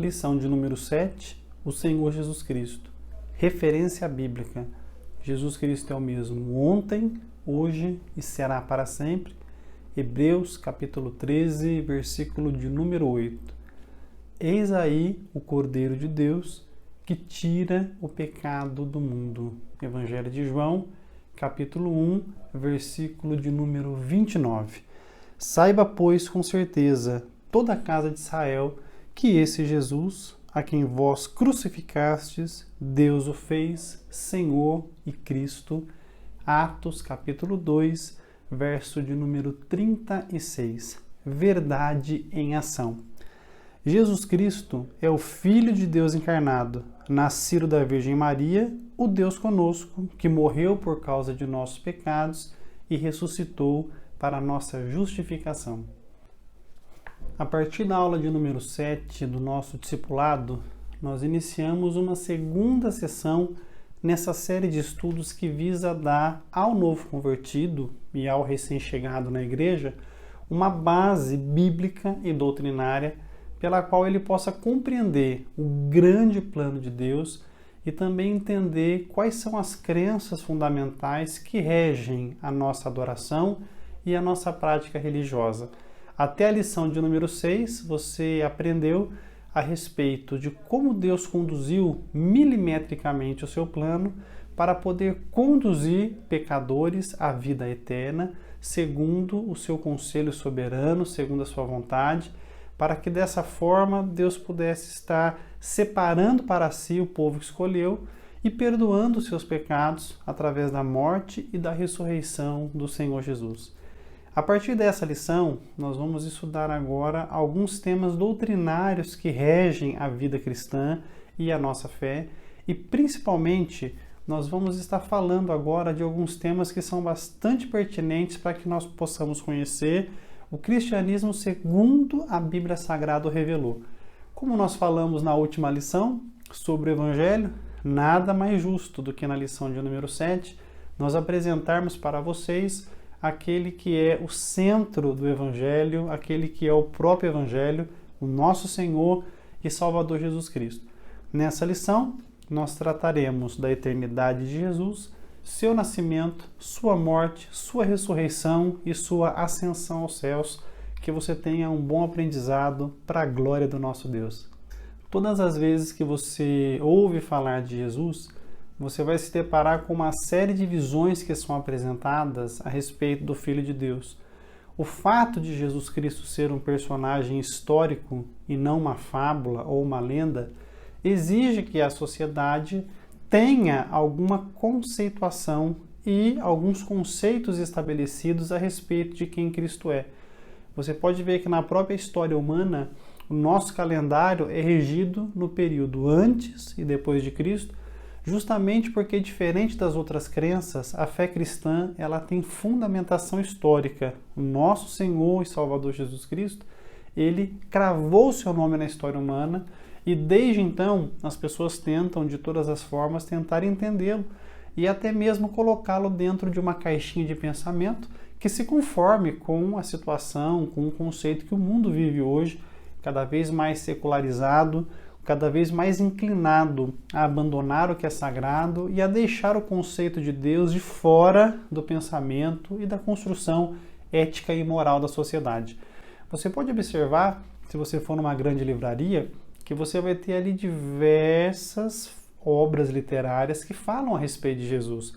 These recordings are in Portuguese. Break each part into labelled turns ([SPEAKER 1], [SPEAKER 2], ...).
[SPEAKER 1] Lição de número 7, o Senhor Jesus Cristo. Referência bíblica. Jesus Cristo é o mesmo ontem, hoje e será para sempre. Hebreus capítulo 13, versículo de número 8. Eis aí o Cordeiro de Deus que tira o pecado do mundo. Evangelho de João, capítulo 1, versículo de número 29. Saiba, pois, com certeza, toda a casa de Israel, que esse Jesus, a quem vós crucificastes, Deus o fez Senhor e Cristo. Atos, capítulo 2, verso de número 36. Verdade em ação. Jesus Cristo é o Filho de Deus encarnado, nascido da Virgem Maria, o Deus conosco, que morreu por causa de nossos pecados e ressuscitou para a nossa justificação. A partir da aula de número 7 do nosso discipulado, nós iniciamos uma segunda sessão nessa série de estudos que visa dar ao novo convertido e ao recém-chegado na igreja uma base bíblica e doutrinária pela qual ele possa compreender o grande plano de Deus e também entender quais são as crenças fundamentais que regem a nossa adoração e a nossa prática religiosa. Até a lição de número 6, você aprendeu a respeito de como Deus conduziu milimetricamente o seu plano para poder conduzir pecadores à vida eterna, segundo o seu conselho soberano, segundo a sua vontade, para que dessa forma Deus pudesse estar separando para si o povo que escolheu e perdoando os seus pecados através da morte e da ressurreição do Senhor Jesus. A partir dessa lição, nós vamos estudar agora alguns temas doutrinários que regem a vida cristã e a nossa fé, e principalmente nós vamos estar falando agora de alguns temas que são bastante pertinentes para que nós possamos conhecer o cristianismo segundo a Bíblia Sagrada o revelou. Como nós falamos na última lição sobre o Evangelho, nada mais justo do que na lição de número 7 nós apresentarmos para vocês aquele que é o centro do Evangelho, aquele que é o próprio Evangelho, o nosso Senhor e Salvador Jesus Cristo. Nessa lição, nós trataremos da eternidade de Jesus, seu nascimento, sua morte, sua ressurreição e sua ascensão aos céus. Que você tenha um bom aprendizado para a glória do nosso Deus. Todas as vezes que você ouve falar de Jesus, você vai se deparar com uma série de visões que são apresentadas a respeito do Filho de Deus. O fato de Jesus Cristo ser um personagem histórico e não uma fábula ou uma lenda exige que a sociedade tenha alguma conceituação e alguns conceitos estabelecidos a respeito de quem Cristo é. Você pode ver que na própria história humana, o nosso calendário é regido no período antes e depois de Cristo, justamente porque, diferente das outras crenças, a fé cristã ela tem fundamentação histórica. O nosso Senhor e Salvador Jesus Cristo, ele cravou seu nome na história humana e desde então as pessoas tentam de todas as formas tentar entendê-lo e até mesmo colocá-lo dentro de uma caixinha de pensamento que se conforme com a situação, com o conceito que o mundo vive hoje, cada vez mais secularizado, cada vez mais inclinado a abandonar o que é sagrado e a deixar o conceito de Deus de fora do pensamento e da construção ética e moral da sociedade. Você pode observar, se você for numa grande livraria, que você vai ter ali diversas obras literárias que falam a respeito de Jesus.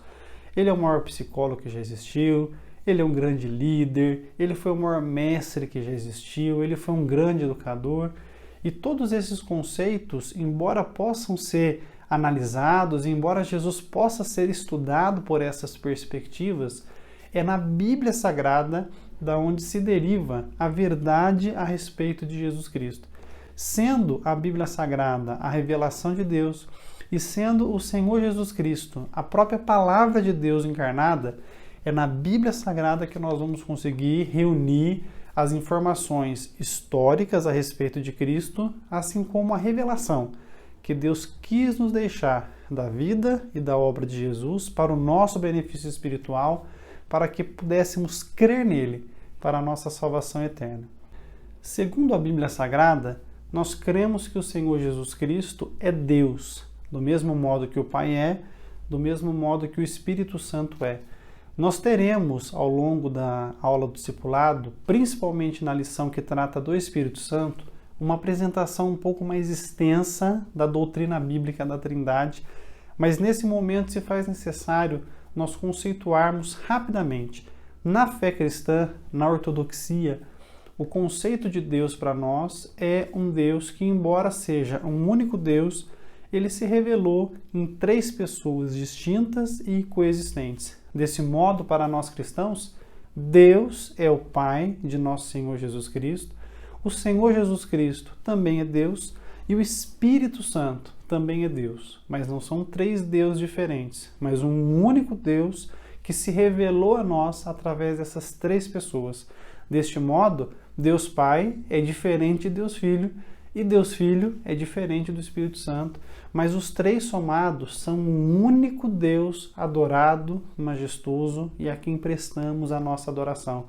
[SPEAKER 1] Ele é o maior psicólogo que já existiu, ele é um grande líder, ele foi o maior mestre que já existiu, ele foi um grande educador. E todos esses conceitos, embora possam ser analisados, embora Jesus possa ser estudado por essas perspectivas, é na Bíblia Sagrada da onde se deriva a verdade a respeito de Jesus Cristo. Sendo a Bíblia Sagrada a revelação de Deus e sendo o Senhor Jesus Cristo a própria palavra de Deus encarnada, é na Bíblia Sagrada que nós vamos conseguir reunir as informações históricas a respeito de Cristo, assim como a revelação que Deus quis nos deixar da vida e da obra de Jesus para o nosso benefício espiritual, para que pudéssemos crer nele para a nossa salvação eterna. Segundo a Bíblia Sagrada, nós cremos que o Senhor Jesus Cristo é Deus, do mesmo modo que o Pai é, do mesmo modo que o Espírito Santo é. Nós teremos, ao longo da aula do discipulado, principalmente na lição que trata do Espírito Santo, uma apresentação um pouco mais extensa da doutrina bíblica da Trindade, mas nesse momento se faz necessário nós conceituarmos rapidamente. Na fé cristã, na ortodoxia, o conceito de Deus para nós é um Deus que, embora seja um único Deus, ele se revelou em 3 pessoas distintas e coexistentes. Desse modo, para nós cristãos, Deus é o Pai de nosso Senhor Jesus Cristo, o Senhor Jesus Cristo também é Deus e o Espírito Santo também é Deus. Mas não são 3 deuses diferentes, mas um único Deus que se revelou a nós através dessas 3 pessoas. Deste modo, Deus Pai é diferente de Deus Filho e Deus Filho é diferente do Espírito Santo, mas os 3 somados são um único Deus adorado, majestoso e a quem prestamos a nossa adoração.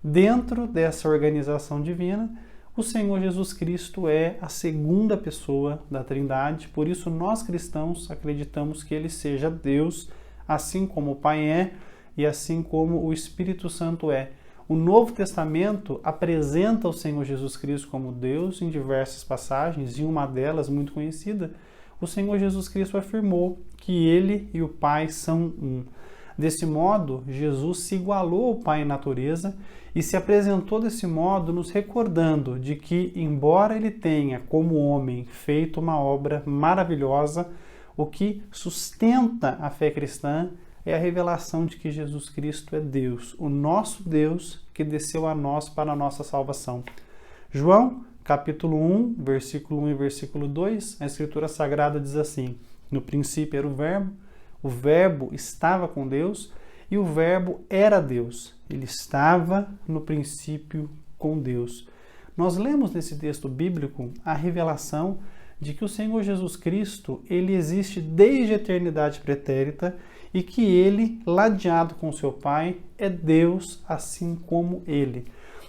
[SPEAKER 1] Dentro dessa organização divina, o Senhor Jesus Cristo é a segunda pessoa da Trindade, por isso nós cristãos acreditamos que ele seja Deus, assim como o Pai é e assim como o Espírito Santo é. O Novo Testamento apresenta o Senhor Jesus Cristo como Deus em diversas passagens, e uma delas, muito conhecida, o Senhor Jesus Cristo afirmou que ele e o Pai são um. Desse modo, Jesus se igualou ao Pai em natureza e se apresentou desse modo, nos recordando de que, embora ele tenha, como homem, feito uma obra maravilhosa, o que sustenta a fé cristã é a revelação de que Jesus Cristo é Deus, o nosso Deus que desceu a nós para a nossa salvação. João, capítulo 1, versículo 1 e versículo 2, a Escritura Sagrada diz assim: no princípio era o Verbo estava com Deus e o Verbo era Deus. Ele estava no princípio com Deus. Nós lemos nesse texto bíblico a revelação de que o Senhor Jesus Cristo, ele existe desde a eternidade pretérita e que ele, ladeado com seu Pai, é Deus assim como ele.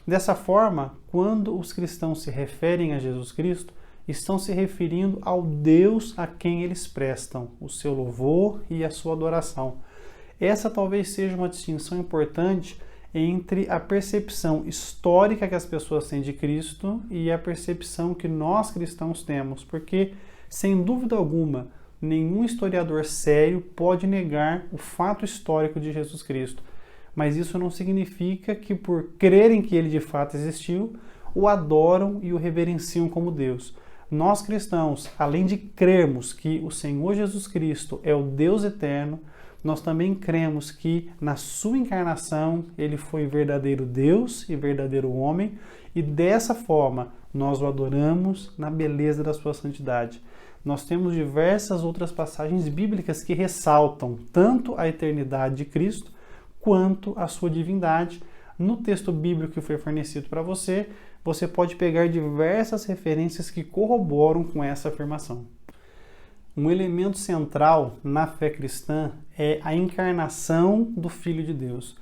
[SPEAKER 1] Dessa forma, quando os cristãos se referem a Jesus Cristo, estão se referindo ao Deus a quem eles prestam o seu louvor e a sua adoração. Essa talvez seja uma distinção importante entre a percepção histórica que as pessoas têm de Cristo e a percepção que nós cristãos temos, porque, sem dúvida alguma, nenhum historiador sério pode negar o fato histórico de Jesus Cristo. Mas isso não significa que, por crerem que ele de fato existiu, o adoram e o reverenciam como Deus. Nós cristãos, além de crermos que o Senhor Jesus Cristo é o Deus eterno, nós também cremos que na sua encarnação ele foi verdadeiro Deus e verdadeiro homem, e dessa forma nós o adoramos na beleza da sua santidade. Nós temos diversas outras passagens bíblicas que ressaltam tanto a eternidade de Cristo quanto a sua divindade. No texto bíblico que foi fornecido para você, você pode pegar diversas referências que corroboram com essa afirmação. Um elemento central na fé cristã é a encarnação do Filho de Deus.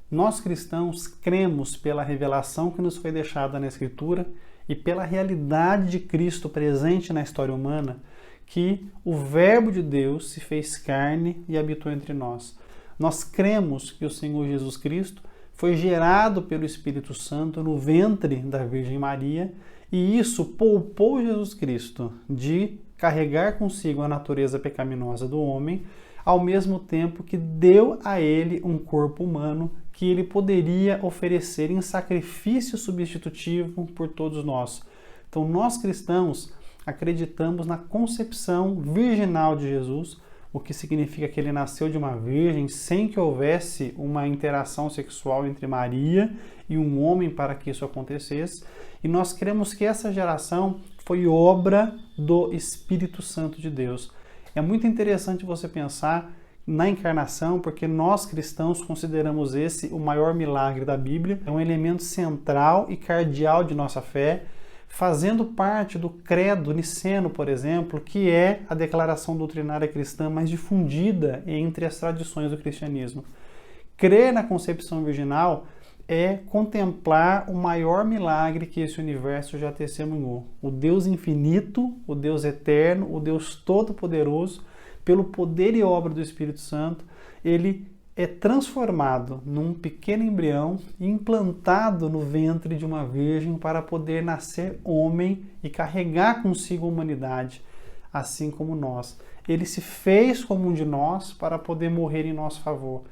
[SPEAKER 1] Nós cristãos cremos pela revelação que nos foi deixada na Escritura e pela realidade de Cristo presente na história humana, que o Verbo de Deus se fez carne e habitou entre nós. Nós cremos que o Senhor Jesus Cristo foi gerado pelo Espírito Santo no ventre da Virgem Maria, e isso poupou Jesus Cristo de carregar consigo a natureza pecaminosa do homem, ao mesmo tempo que deu a ele um corpo humano que ele poderia oferecer em sacrifício substitutivo por todos nós. Então, nós cristãos acreditamos na concepção virginal de Jesus, o que significa que ele nasceu de uma virgem sem que houvesse uma interação sexual entre Maria e um homem para que isso acontecesse. E nós cremos que essa geração foi obra do Espírito Santo de Deus. É muito interessante você pensar na encarnação, porque nós cristãos consideramos esse o maior milagre da Bíblia. É um elemento central e cardeal de nossa fé, fazendo parte do credo niceno, por exemplo, que é a declaração doutrinária cristã mais difundida entre as tradições do cristianismo. Crer na concepção virginal é contemplar o maior milagre que esse universo já testemunhou. O Deus infinito, o Deus eterno, o Deus todo-poderoso, pelo poder e obra do Espírito Santo, ele é transformado num pequeno embrião e implantado no ventre de uma virgem para poder nascer homem e carregar consigo a humanidade, assim como nós. Ele se fez como um de nós para poder morrer em nosso favor.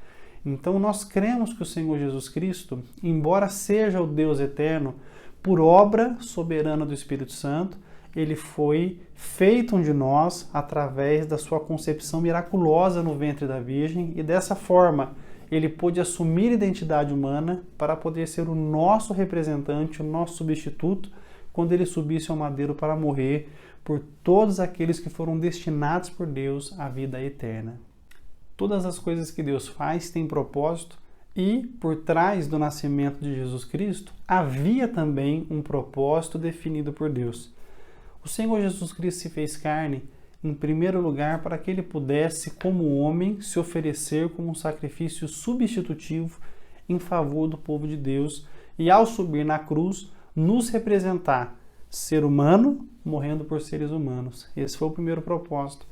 [SPEAKER 1] Então nós cremos que o Senhor Jesus Cristo, embora seja o Deus eterno, por obra soberana do Espírito Santo, ele foi feito um de nós através da sua concepção miraculosa no ventre da Virgem e dessa forma ele pôde assumir a identidade humana para poder ser o nosso representante, o nosso substituto, quando ele subisse ao madeiro para morrer por todos aqueles que foram destinados por Deus à vida eterna. Todas as coisas que Deus faz têm propósito e, por trás do nascimento de Jesus Cristo, havia também um propósito definido por Deus. O Senhor Jesus Cristo se fez carne, em primeiro lugar, para que ele pudesse, como homem, se oferecer como um sacrifício substitutivo em favor do povo de Deus e, ao subir na cruz, nos representar, ser humano morrendo por seres humanos. Esse foi o primeiro propósito.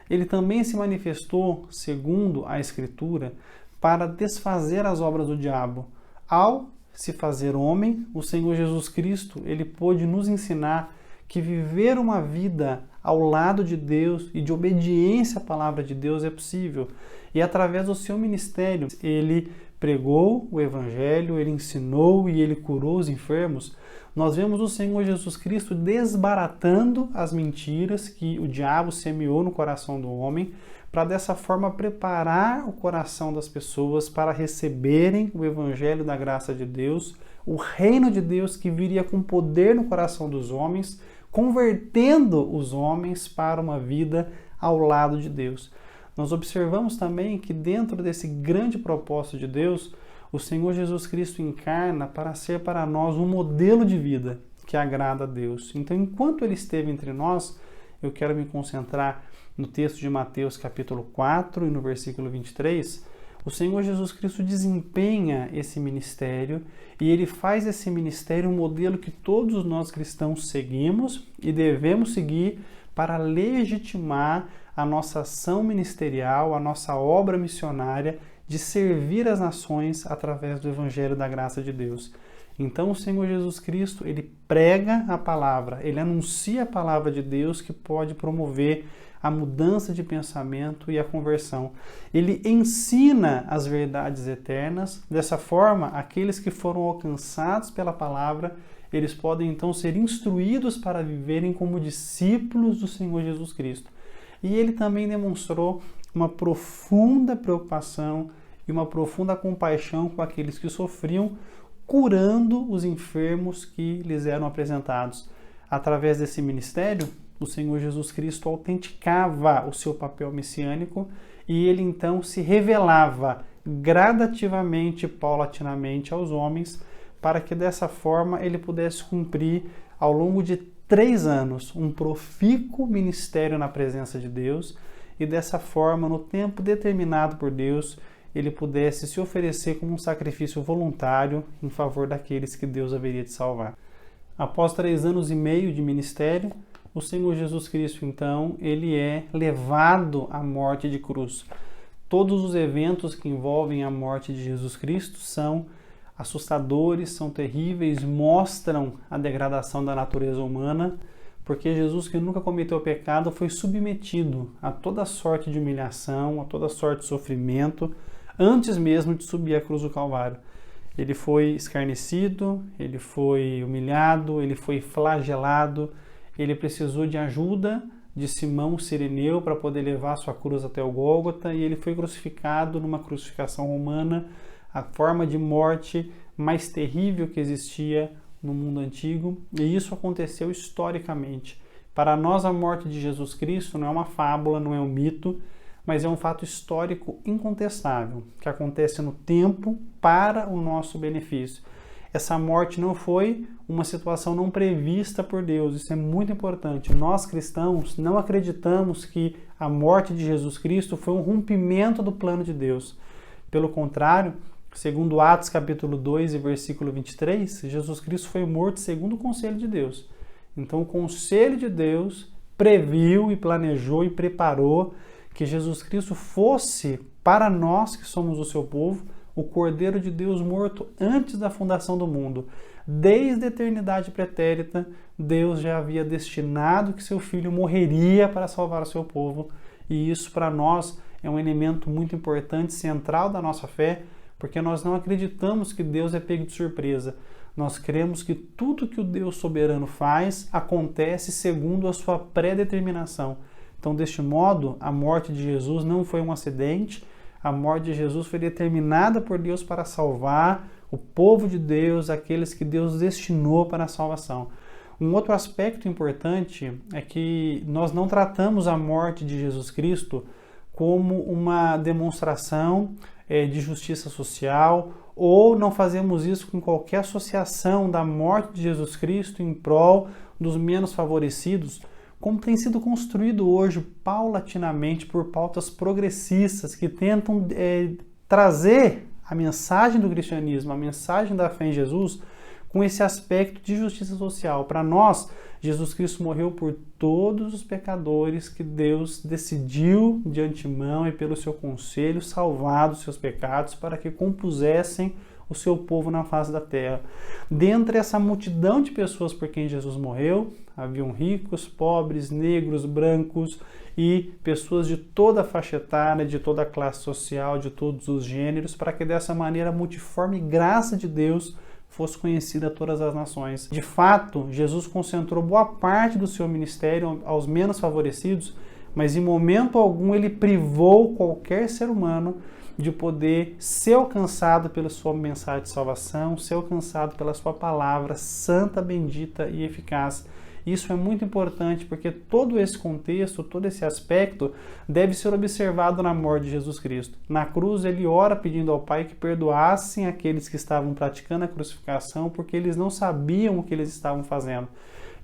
[SPEAKER 1] Ele também se manifestou, segundo a Escritura, para desfazer as obras do diabo. Ao se fazer homem, o Senhor Jesus Cristo, ele pôde nos ensinar que viver uma vida ao lado de Deus e de obediência à palavra de Deus é possível. E através do seu ministério, ele pregou o Evangelho, ele ensinou e ele curou os enfermos. Nós vemos o Senhor Jesus Cristo desbaratando as mentiras que o diabo semeou no coração do homem, para dessa forma preparar o coração das pessoas para receberem o Evangelho da graça de Deus, o reino de Deus que viria com poder no coração dos homens, convertendo os homens para uma vida ao lado de Deus. Nós observamos também que dentro desse grande propósito de Deus, o Senhor Jesus Cristo encarna para ser para nós um modelo de vida que agrada a Deus. Então, enquanto ele esteve entre nós, eu quero me concentrar no texto de Mateus capítulo 4 e no versículo 23, o Senhor Jesus Cristo desempenha esse ministério e ele faz esse ministério um modelo que todos nós cristãos seguimos e devemos seguir para legitimar a nossa ação ministerial, a nossa obra missionária de servir as nações através do Evangelho da graça de Deus. Então o Senhor Jesus Cristo, ele prega a palavra, ele anuncia a palavra de Deus que pode promover a mudança de pensamento e a conversão. Ele ensina as verdades eternas. Dessa forma, aqueles que foram alcançados pela palavra, eles podem então ser instruídos para viverem como discípulos do Senhor Jesus Cristo. E ele também demonstrou uma profunda preocupação e uma profunda compaixão com aqueles que sofriam, curando os enfermos que lhes eram apresentados. Através desse ministério, o Senhor Jesus Cristo autenticava o seu papel messiânico e ele então se revelava gradativamente, paulatinamente aos homens, para que dessa forma ele pudesse cumprir ao longo de 3 anos um profícuo ministério na presença de Deus e dessa forma, no tempo determinado por Deus, ele pudesse se oferecer como um sacrifício voluntário em favor daqueles que Deus haveria de salvar. Após 3 anos e meio de ministério, o Senhor Jesus Cristo, então, ele é levado à morte de cruz. Todos os eventos que envolvem a morte de Jesus Cristo são assustadores, são terríveis, mostram a degradação da natureza humana, porque Jesus, que nunca cometeu pecado, foi submetido a toda sorte de humilhação, a toda sorte de sofrimento, antes mesmo de subir à cruz do Calvário. Ele foi escarnecido, ele foi humilhado, ele foi flagelado, ele precisou de ajuda de Simão Cireneu para poder levar sua cruz até o Gólgota e ele foi crucificado numa crucificação romana, a forma de morte mais terrível que existia no mundo antigo, e isso aconteceu historicamente. Para nós, a morte de Jesus Cristo não é uma fábula, não é um mito, mas é um fato histórico incontestável, que acontece no tempo para o nosso benefício. Essa morte não foi uma situação não prevista por Deus, isso é muito importante. Nós cristãos não acreditamos que a morte de Jesus Cristo foi um rompimento do plano de Deus. Pelo contrário, Segundo Atos capítulo 2 e versículo 23, Jesus Cristo foi morto segundo o conselho de Deus. Então o conselho de Deus previu e planejou e preparou que Jesus Cristo fosse, para nós que somos o seu povo, o Cordeiro de Deus morto antes da fundação do mundo. Desde a eternidade pretérita, Deus já havia destinado que seu Filho morreria para salvar o seu povo. E isso para nós é um elemento muito importante, central da nossa fé, porque nós não acreditamos que Deus é pego de surpresa. Nós cremos que tudo que o Deus soberano faz acontece segundo a sua pré-determinação. Então, deste modo, a morte de Jesus não foi um acidente, a morte de Jesus foi determinada por Deus para salvar o povo de Deus, aqueles que Deus destinou para a salvação. Um outro aspecto importante é que nós não tratamos a morte de Jesus Cristo como uma demonstração de justiça social, ou não fazemos isso com qualquer associação da morte de Jesus Cristo em prol dos menos favorecidos, como tem sido construído hoje paulatinamente por pautas progressistas que tentam trazer a mensagem do cristianismo, a mensagem da fé em Jesus, com esse aspecto de justiça social. Para nós, Jesus Cristo morreu por todos os pecadores que Deus decidiu de antemão e pelo seu conselho salvar dos seus pecados para que compusessem o seu povo na face da terra. Dentre essa multidão de pessoas por quem Jesus morreu, haviam ricos, pobres, negros, brancos e pessoas de toda a faixa etária, de toda a classe social, de todos os gêneros, para que dessa maneira a multiforme graça de Deus fosse conhecida a todas as nações. De fato, Jesus concentrou boa parte do seu ministério aos menos favorecidos, mas em momento algum ele privou qualquer ser humano de poder ser alcançado pela sua mensagem de salvação, ser alcançado pela sua palavra santa, bendita e eficaz. Isso é muito importante porque todo esse contexto, todo esse aspecto deve ser observado na morte de Jesus Cristo. Na cruz ele ora pedindo ao Pai que perdoassem aqueles que estavam praticando a crucificação porque eles não sabiam o que eles estavam fazendo.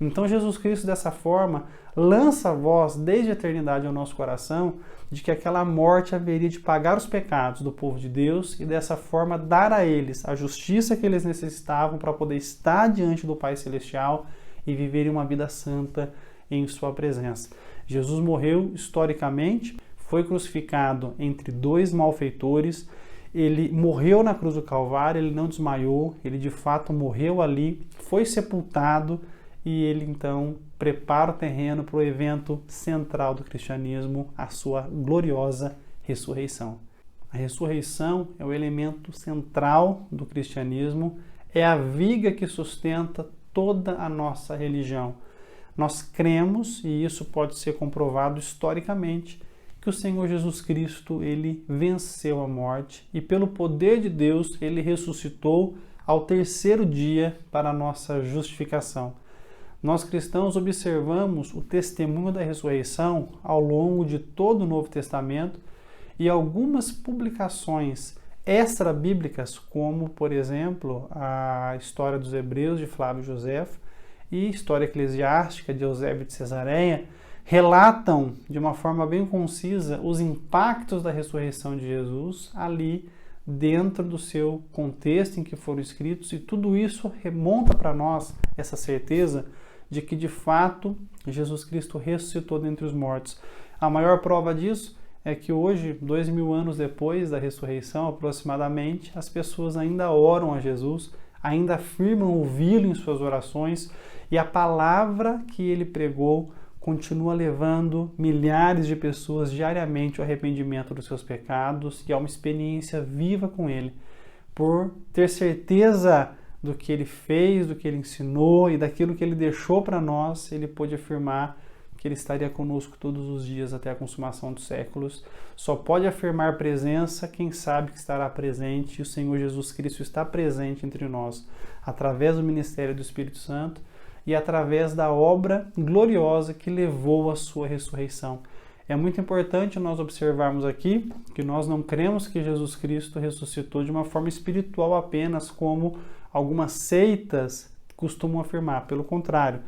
[SPEAKER 1] Então Jesus Cristo dessa forma lança a voz desde a eternidade ao nosso coração de que aquela morte haveria de pagar os pecados do povo de Deus e dessa forma dar a eles a justiça que eles necessitavam para poder estar diante do Pai Celestial e viverem uma vida santa em sua presença. Jesus morreu historicamente, foi crucificado entre dois malfeitores, ele morreu na cruz do Calvário, ele não desmaiou, ele de fato morreu ali, foi sepultado e ele então prepara o terreno para o evento central do cristianismo, a sua gloriosa ressurreição. A ressurreição é o elemento central do cristianismo, é a viga que sustenta toda a nossa religião. Nós cremos, e isso pode ser comprovado historicamente, que o Senhor Jesus Cristo, ele venceu a morte e pelo poder de Deus, ele ressuscitou ao terceiro dia para a nossa justificação. Nós cristãos observamos o testemunho da ressurreição ao longo de todo o Novo Testamento e algumas publicações extra-bíblicas, como, por exemplo, a História dos Hebreus, de Flávio Joséfo, e História Eclesiástica, de Eusébio de Cesareia, relatam de uma forma bem concisa os impactos da ressurreição de Jesus ali dentro do seu contexto em que foram escritos, e tudo isso remonta para nós essa certeza de que, de fato, Jesus Cristo ressuscitou dentre os mortos. A maior prova disso é que hoje, 2000 anos depois da ressurreição, aproximadamente, as pessoas ainda oram a Jesus, ainda afirmam ouvi-lo em suas orações, e a palavra que ele pregou continua levando milhares de pessoas diariamente ao arrependimento dos seus pecados e a uma experiência viva com ele. Por ter certeza do que ele fez, do que ele ensinou e daquilo que ele deixou para nós, ele pôde afirmar que ele estaria conosco todos os dias até a consumação dos séculos. Só pode afirmar presença quem sabe que estará presente, e o Senhor Jesus Cristo está presente entre nós, através do ministério do Espírito Santo e através da obra gloriosa que levou à sua ressurreição. É muito importante nós observarmos aqui que nós não cremos que Jesus Cristo ressuscitou de uma forma espiritual apenas, como algumas seitas costumam afirmar. Pelo contrário,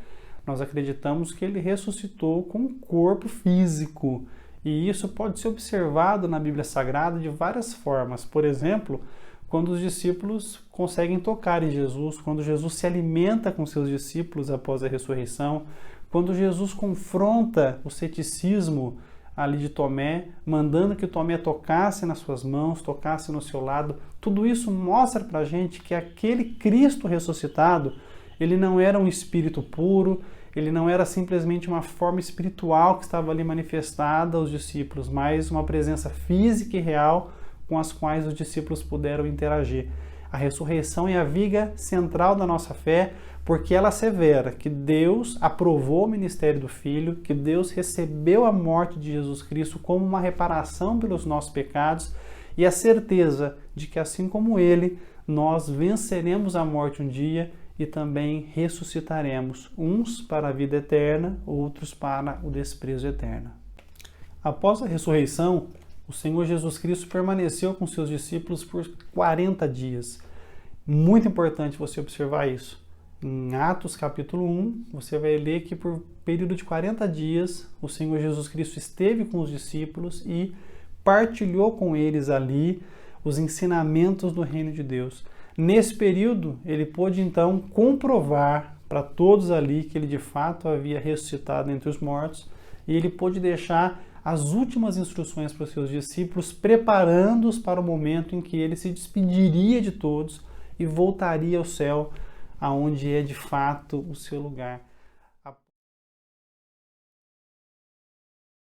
[SPEAKER 1] nós acreditamos que ele ressuscitou com um corpo físico. E isso pode ser observado na Bíblia Sagrada de várias formas. Por exemplo, quando os discípulos conseguem tocar em Jesus, quando Jesus se alimenta com seus discípulos após a ressurreição, quando Jesus confronta o ceticismo ali de Tomé, mandando que Tomé tocasse nas suas mãos, tocasse no seu lado. Tudo isso mostra para a gente que aquele Cristo ressuscitado, ele não era um espírito puro, ele não era simplesmente uma forma espiritual que estava ali manifestada aos discípulos, mas uma presença física e real com as quais os discípulos puderam interagir. A ressurreição é a viga central da nossa fé, porque ela assevera que Deus aprovou o ministério do Filho, que Deus recebeu a morte de Jesus Cristo como uma reparação pelos nossos pecados e a certeza de que, assim como Ele, nós venceremos a morte um dia e também ressuscitaremos, uns para a vida eterna, outros para o desprezo eterno. Após a ressurreição, o Senhor Jesus Cristo permaneceu com seus discípulos por 40 dias. Muito importante você observar isso. Em Atos capítulo 1, você vai ler que por período de 40 dias o Senhor Jesus Cristo esteve com os discípulos e partilhou com eles ali os ensinamentos do reino de Deus. Nesse período, ele pôde então comprovar para todos ali que ele de fato havia ressuscitado entre os mortos e ele pôde deixar as últimas instruções para os seus discípulos, preparando-os para o momento em que ele se despediria de todos e voltaria ao céu, aonde é de fato o seu lugar.